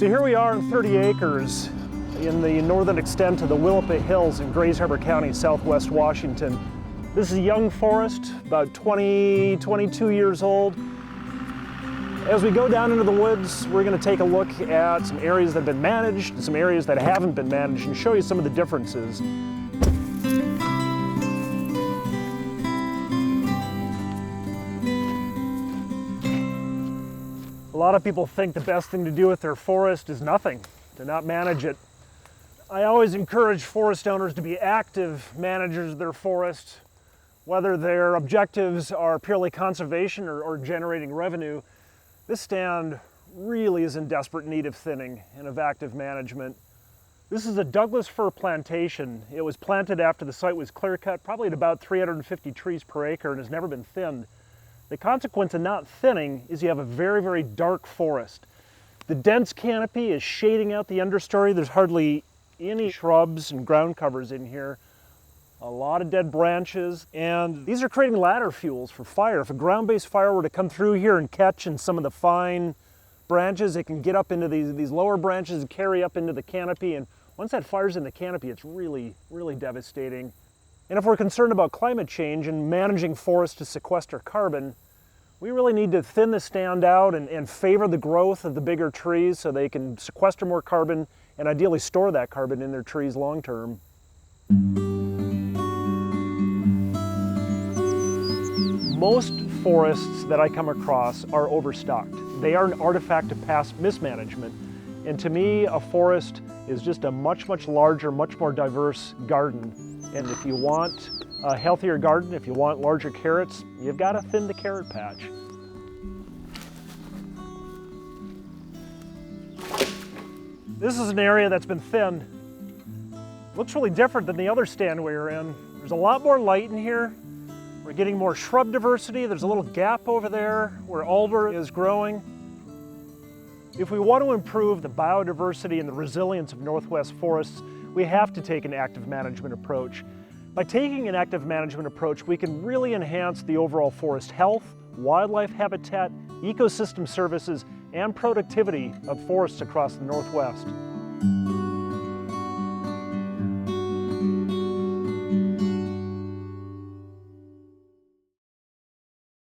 So here we are on 30 acres in the northern extent of the Willapa Hills in Grays Harbor County, southwest Washington. This is a young forest, about 22 years old. As we go down into the woods, we're going to take a look at some areas that have been managed and some areas that haven't been managed and show you some of the differences. A lot of people think the best thing to do with their forest is nothing, to not manage it. I always encourage forest owners to be active managers of their forest, whether their objectives are purely conservation or generating revenue. This stand really is in desperate need of thinning and of active management. This is a Douglas fir plantation. It was planted after the site was clear cut, probably at about 350 trees per acre, and has never been thinned. The consequence of not thinning is you have a very, very dark forest. The dense canopy is shading out the understory. There's hardly any shrubs and ground covers in here. A lot of dead branches, and these are creating ladder fuels for fire. If a ground-based fire were to come through here and catch in some of the fine branches, it can get up into these lower branches and carry up into the canopy, and once that fire's in the canopy, it's really, really devastating. And if we're concerned about climate change and managing forests to sequester carbon, we really need to thin the stand out and favor the growth of the bigger trees so they can sequester more carbon and ideally store that carbon in their trees long term. Most forests that I come across are overstocked. They are an artifact of past mismanagement. And to me, a forest is just a much, much larger, much more diverse garden. And if you want a healthier garden, if you want larger carrots, you've got to thin the carrot patch. This is an area that's been thinned. Looks really different than the other stand we were in. There's a lot more light in here. We're getting more shrub diversity. There's a little gap over there where alder is growing. If we want to improve the biodiversity and the resilience of Northwest forests, we have to take an active management approach. By taking an active management approach, we can really enhance the overall forest health, wildlife habitat, ecosystem services, and productivity of forests across the Northwest.